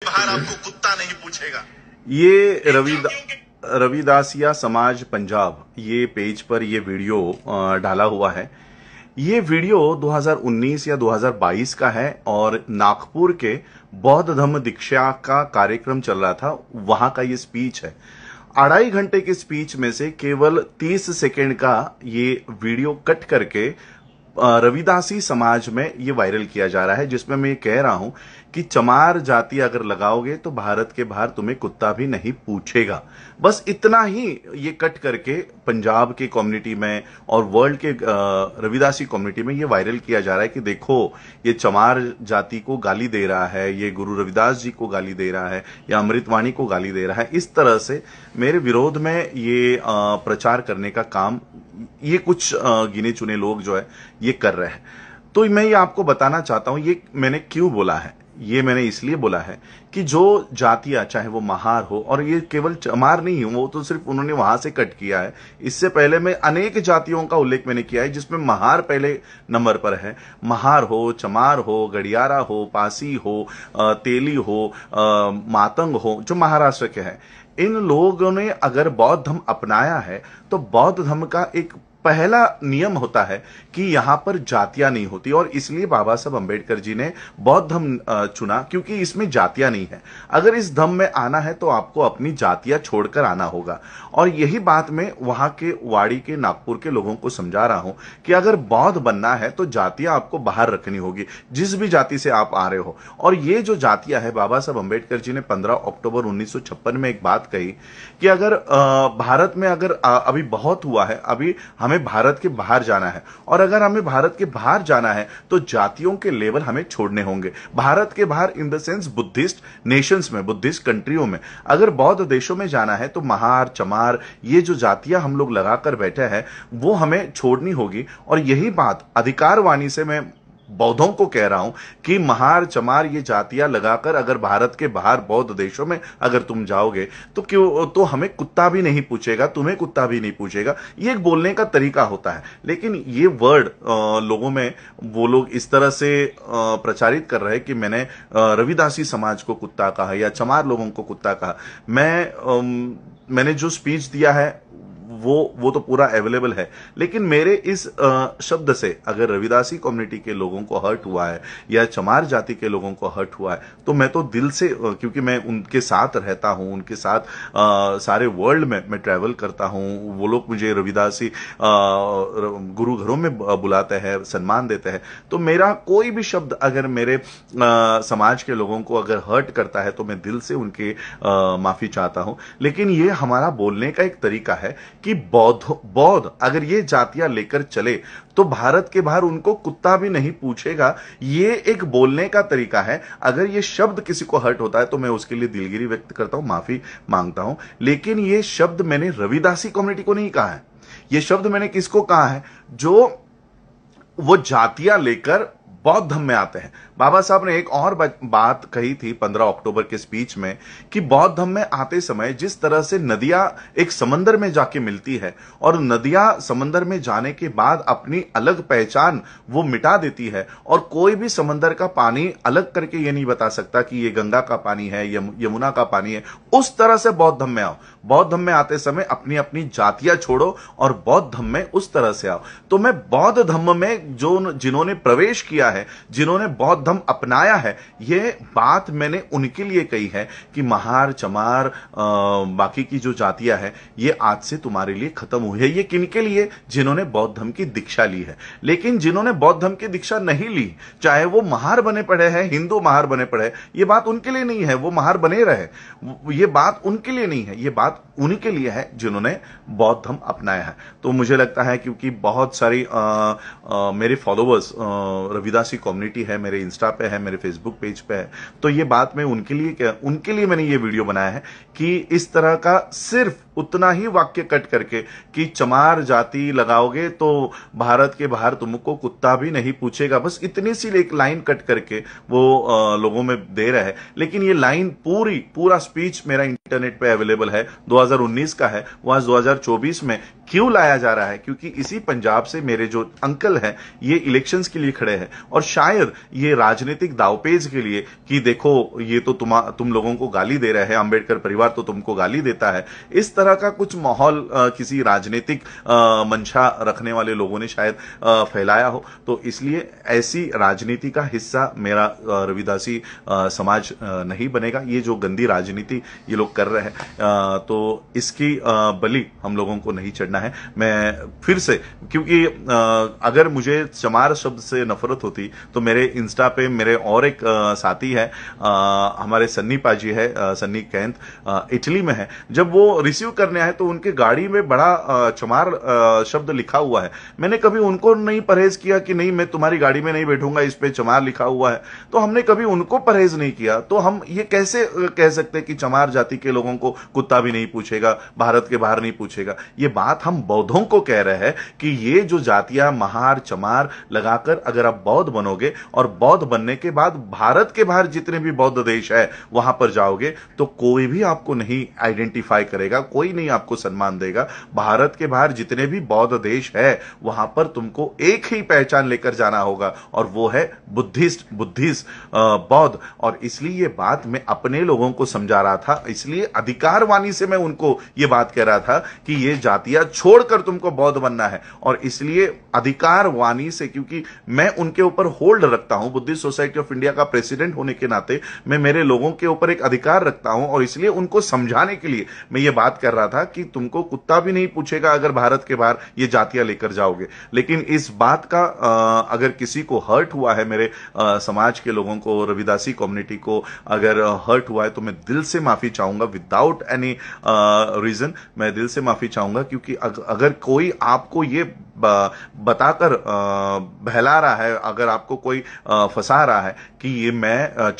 बाहर आपको कुत्ता नहीं पूछेगा। ये रविदासिया समाज पंजाब ये पेज पर ये वीडियो डाला हुआ है। ये वीडियो 2019 या 2022 का है और नागपुर के बौद्ध धम्म दीक्षा का कार्यक्रम चल रहा था, वहां का ये स्पीच है। 2.5 घंटे के स्पीच में से केवल 30 सेकेंड का ये वीडियो कट करके रविदासी समाज में ये वायरल किया जा रहा है, जिसमें मैं ये कह रहा हूं कि चमार जाति अगर लगाओगे तो भारत के बाहर तुम्हें कुत्ता भी नहीं पूछेगा। बस इतना ही ये कट करके पंजाब के कम्युनिटी में और वर्ल्ड के रविदासी कम्युनिटी में ये वायरल किया जा रहा है कि देखो ये चमार जाति को गाली दे रहा है, ये गुरु रविदास जी को गाली दे रहा है या अमृतवाणी को गाली दे रहा है। इस तरह से मेरे विरोध में ये प्रचार करने का काम ये कुछ गिने चुने लोग जो है ये कर रहे हैं। तो मैं ये आपको बताना चाहता हूं, ये मैंने क्यों बोला है। ये मैंने इसलिए बोला है कि जो जातियां, चाहे वो महार हो, और ये केवल चमार नहीं हो, वो तो सिर्फ उन्होंने वहां से कट किया है। इससे पहले मैं अनेक जातियों का उल्लेख मैंने किया है जिसमें महार पहले नंबर पर है। महार हो, चमार हो, गड़ियारा हो, पासी हो, तेली हो, मातंग हो, जो महाराष्ट्र के हैं। इन लोगों ने अगर बौद्ध धर्म अपनाया है तो बौद्ध धर्म का एक पहला नियम होता है कि यहां पर जातियां नहीं होती, और इसलिए बाबा साहब अंबेडकर जी ने बौद्ध धर्म चुना क्योंकि इसमें जातियां नहीं है। अगर इस धर्म में आना है तो आपको अपनी जातियां छोड़कर आना होगा। और यही बात मैं वहां के वाड़ी के नागपुर के लोगों को समझा रहा हूं कि अगर बौद्ध बनना है तो जातियां आपको बाहर रखनी होगी, जिस भी जाति से आप आ रहे हो। और ये जो जातियां है, बाबा साहब अंबेडकर जी ने 15 अक्टूबर 1956 में एक बात कही कि अगर भारत में अगर अभी बहुत हुआ है, अभी हमें भारत के बाहर जाना है, और अगर हमें भारत के बाहर जाना है तो जातियों के लेवल हमें छोड़ने होंगे। भारत के बाहर in the sense Buddhist Nations में, बुद्धिस्ट कंट्रियों में। अगर बौद्ध देशों में जाना है तो महार, चमार, ये जो जातियां हम लोग लगाकर बैठे हैं वो हमें छोड़नी होगी। और यही बात अधिकार वाणी से मैं बौद्धों को कह रहा हूं कि महार, चमार ये जातियां लगाकर अगर भारत के बाहर बौद्ध देशों में अगर तुम जाओगे तो क्यों, तो हमें कुत्ता भी नहीं पूछेगा, तुम्हें कुत्ता भी नहीं पूछेगा। ये एक बोलने का तरीका होता है। लेकिन ये वर्ड लोगों में वो लोग इस तरह से प्रचारित कर रहे हैं कि मैंने रविदासी समाज को कुत्ता कहा या चमार लोगों को कुत्ता कहा। मैंने जो स्पीच दिया है वो तो पूरा अवेलेबल है, लेकिन मेरे इस शब्द से अगर रविदासी कम्युनिटी के लोगों को हर्ट हुआ है या चमार जाति के लोगों को हर्ट हुआ है तो मैं तो दिल से, क्योंकि मैं उनके साथ रहता हूं, उनके साथ सारे वर्ल्ड में मैं ट्रैवल करता हूं। वो लोग मुझे रविदासी गुरु घरों में बुलाते हैं, सम्मान देते हैं। तो मेरा कोई भी शब्द अगर मेरे समाज के लोगों को अगर हर्ट करता है तो मैं दिल से उनके माफी चाहता हूं। लेकिन ये हमारा बोलने का एक तरीका है कि बौद्ध अगर ये जातियां लेकर चले तो भारत के बाहर उनको कुत्ता भी नहीं पूछेगा। ये एक बोलने का तरीका है। अगर ये शब्द किसी को हर्ट होता है तो मैं उसके लिए दिलगिरी व्यक्त करता हूं, माफी मांगता हूं। लेकिन ये शब्द मैंने रविदासी कम्युनिटी को नहीं कहा है। ये शब्द मैंने किसको कहा है? जो वो जातियां लेकर बौद्ध धर्म में आते हैं। बाबा साहब ने एक और बात कही थी 15 अक्टूबर के स्पीच में कि बौद्ध धर्म में आते समय जिस तरह से नदियां एक समंदर में जाके मिलती है और नदियां समंदर में जाने के बाद अपनी अलग पहचान वो मिटा देती है, और कोई भी समंदर का पानी अलग करके ये नहीं बता सकता कि ये गंगा का पानी है, यमुना का पानी है। उस तरह से बौद्ध धर्म में आओ। बौद्ध धर्म में आते समय अपनी अपनी जातियां छोड़ो और बौद्ध धर्म में उस तरह से आओ। तो मैं बौद्ध धर्म में जिन्होंने प्रवेश किया है, जिन्होंने बौद्ध धर्म अपनाया है, ये बात मैंने उनके लिए कही है कि महार, चमार, बाकी की जो जातियां हैं ये आज से तुम्हारे लिए खत्म हुई है। ये किनके लिए? जिन्होंने बौद्ध धर्म की दीक्षा ली है। लेकिन जिन्होंने बौद्ध धर्म की दीक्षा नहीं ली, चाहे वो महार बने पड़े हैं, हिंदू महार बने पड़े हैं, ये बात उनके लिए नहीं है। वो महार बने रहे, ये बात उनके लिए नहीं है। ये बात उन्हीं के लिए है जिन्होंने बौद्ध धर्म अपनाया है। तो मुझे लगता है क्योंकि बहुत सारी मेरे फॉलोअर्स रविदासी कम्युनिटी है, मेरे इंस्टा पे है, मेरे फेसबुक पेज पे है, तो ये बात मैं उनके लिए मैंने ये वीडियो बनाया है कि इस तरह का सिर्फ उतना ही वाक्य कट करके कि चमार जाति लगाओगे तो भारत के बाहर तुमको कुत्ता भी नहीं पूछेगा, बस इतनी सी एक लाइन कट करके वो लोगों में दे रहे हैं। लेकिन ये लाइन पूरा स्पीच मेरा इंटरनेट पे अवेलेबल है, 2019 का है, वो आज 2024 में क्यों लाया जा रहा है? क्योंकि इसी पंजाब से मेरे जो अंकल हैं ये इलेक्शंस के लिए खड़े हैं, और शायद ये राजनीतिक दावपेच के लिए कि देखो ये तो तुम लोगों को गाली दे रहे हैं, अंबेडकर परिवार तो तुमको गाली देता है, इस तरह का कुछ माहौल किसी राजनीतिक मंशा रखने वाले लोगों ने शायद फैलाया हो। तो इसलिए ऐसी राजनीति का हिस्सा मेरा रविदासी समाज नहीं बनेगा। ये जो गंदी राजनीति ये लोग कर रहे हैं तो इसकी बलि हम लोगों को नहीं चढ़ना है। मैं फिर से, क्योंकि अगर मुझे चमार शब्द से नफरत होती तो मेरे इंस्टा पे मेरे और एक साथी है, हमारे सन्नी पाजी है, सन्नी कैंत, इटली में है, जब वो रिसीव करने आए तो उनके गाड़ी में बड़ा चमार शब्द लिखा हुआ है। मैंने कभी उनको नहीं परहेज किया कि नहीं मैं तुम्हारी गाड़ी में नहीं बैठूंगा, इस पे चमार लिखा हुआ है, तो हमने कभी उनको परहेज नहीं किया। तो हम ये कैसे कह सकते हैं कि चमार जाति के लोगों को कुत्ता भी नहीं पूछेगा, भारत के बाहर नहीं पूछेगा? ये बात हम बौद्धों को कह रहे हैं कि ये जो जातियां महार चमार लगाकर अगर आप बौद्ध बनोगे और बौद्ध बनने के बाद भारत के बाहर जितने भी बौद्ध देश है वहां पर जाओगे तो कोई भी आपको नहीं आइडेंटिफाई करेगा, कोई नहीं आपको सम्मान देगा। भारत के बाहर जितने भी बौद्ध देश है वहां पर तुमको एक ही पहचान लेकर जाना होगा और वो है बुद्धिस्ट बौद्ध। और इसलिए ये बात मैं अपने लोगों को समझा रहा था, इसलिए अधिकारवाणी से मैं उनको ये बात कह रहा था कि ये जातियां छोड़कर तुमको बौद्ध बनना है। और इसलिए अधिकारवाणी से, क्योंकि मैं उनके ऊपर होल्ड रखता हूं, बुद्धिस्ट सोसाइटी ऑफ इंडिया का प्रेसिडेंट होने के नाते मैं मेरे लोगों के ऊपर एक अधिकार रखता हूं, और इसलिए उनको समझाने के लिए मैं ये बात कर रहा था कि तुमको कुत्ता भी नहीं पूछेगा अगर भारत के बाहर ये जातियां लेकर जाओगे। लेकिन इस बात का अगर किसी को हर्ट हुआ है, मेरे समाज के लोगों को, रविदासी कम्युनिटी को अगर हर्ट हुआ है, तो मैं दिल से माफी चाहूंगा, विदाउट एनी रीजन मैं दिल से माफी चाहूंगा। क्योंकि अगर कोई आपको ये बताकर बहला रहा है, अगर आपको कोई फंसा रहा है कि ये मैं